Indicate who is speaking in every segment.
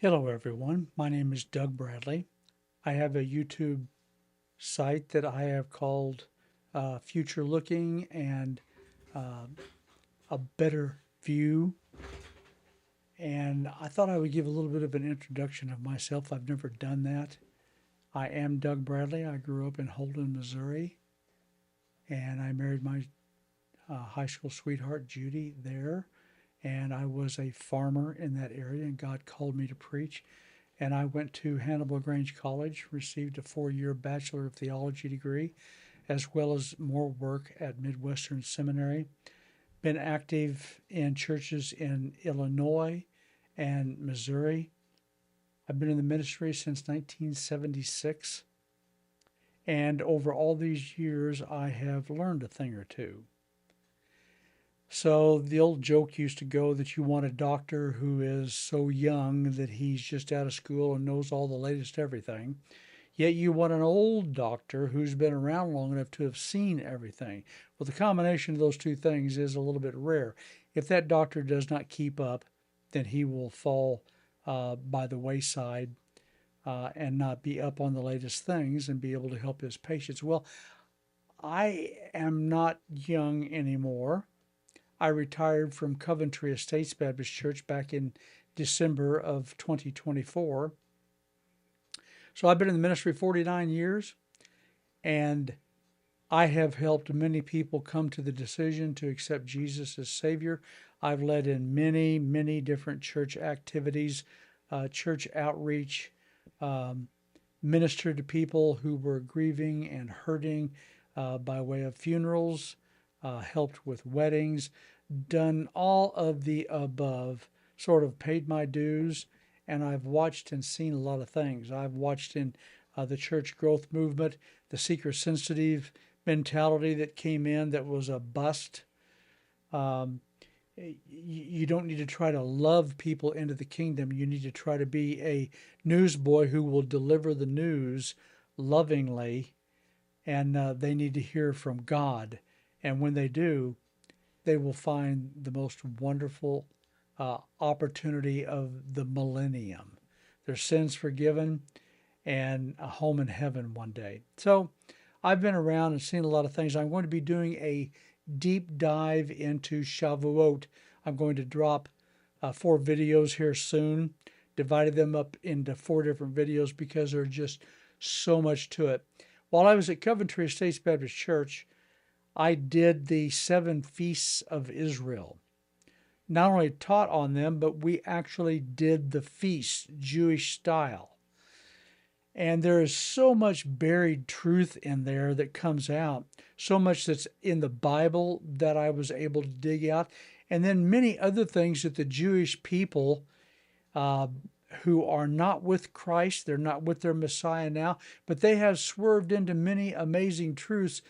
Speaker 1: Hello, everyone. My name is Doug Bradley. I have a YouTube site that I have called Future Looking and uh, a Better View. And I thought I would give a little bit of an introduction of myself. I've never done that. I am Doug Bradley. I grew up in Holden, Missouri, and I married my high school sweetheart, Judy, there. And I was a farmer in that area, and God called me to preach. And I went to Hannibal Grange College, received a 4-year Bachelor of Theology degree, as well as more work at Midwestern Seminary. Been active in churches in Illinois and Missouri. I've been in the ministry since 1976. And over all these years, I have learned a thing or two. So the old joke used to go that you want a doctor who is so young that he's just out of school and knows all the latest everything. Yet you want an old doctor who's been around long enough to have seen everything. Well, the combination of those two things is a little bit rare. If that doctor does not keep up, then he will fall by the wayside and not be up on the latest things and be able to help his patients. Well, I am not young anymore. I retired from Coventry Estates Baptist Church back in December of 2024. So I've been in the ministry 49 years, and I have helped many people come to the decision to accept Jesus as Savior. I've led in many, many different church activities, church outreach, ministered to people who were grieving and hurting by way of funerals, helped with weddings, done all of the above, sort of paid my dues, and I've watched and seen a lot of things. I've watched in the church growth movement, the seeker sensitive mentality that came in that was a bust. Um, you don't need to try to love people into the kingdom. You need to try to be a newsboy who will deliver the news lovingly, and they need to hear from God. And when they do, they will find the most wonderful opportunity of the millennium, their sins forgiven, and a home in heaven one day. So I've been around and seen a lot of things. I'm going to be doing a deep dive into Shavuot. I'm going to drop 4 videos here soon, divided them up into 4 different videos because there's just so much to it. While I was at Coventry Estates Baptist Church, I did the 7 feasts of Israel. Not only taught on them, but we actually did the feasts Jewish style. And there is so much buried truth in there that comes out, so much that's in the Bible that I was able to dig out, and then many other things that the Jewish people who are not with Christ, they're not with their Messiah now, but they have swerved into many amazing truths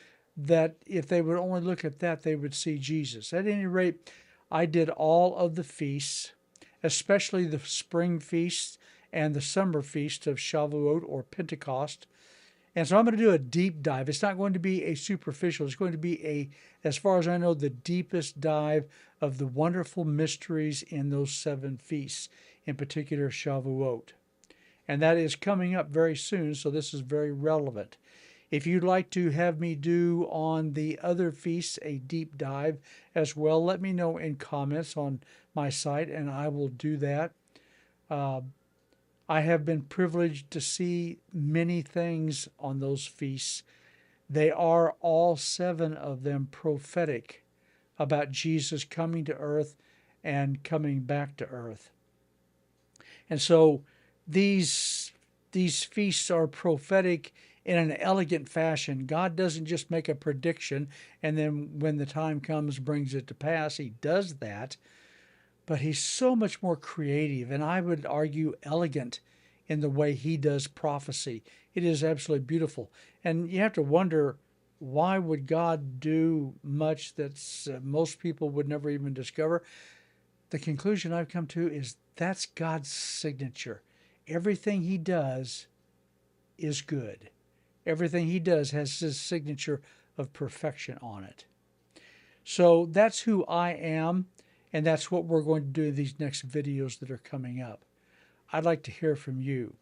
Speaker 1: that if they would only look at that, they would see Jesus. At any rate, I did all of the feasts, especially the spring feasts and the summer feast of Shavuot or Pentecost. And so I'm going to do a deep dive. It's not going to be a superficial. It's going to be as far as I know, the deepest dive of the wonderful mysteries in those 7 feasts, in particular Shavuot. And that is coming up very soon, so this is very relevant. If you'd like to have me do on the other feasts a deep dive as well, let me know in comments on my site, and I will do that. I have been privileged to see many things on those feasts. They are all 7 of them prophetic about Jesus coming to earth and coming back to earth. And so these feasts are prophetic in an elegant fashion. God doesn't just make a prediction and then when the time comes brings it to pass. He does that, but he's so much more creative and I would argue elegant in the way he does prophecy. It is absolutely beautiful. And you have to wonder, why would God do much that most people would never even discover? The conclusion I've come to is that's God's signature. Everything he does is good. Everything he does has his signature of perfection on it. So that's who I am, and that's what we're going to do in these next videos that are coming up. I'd like to hear from you.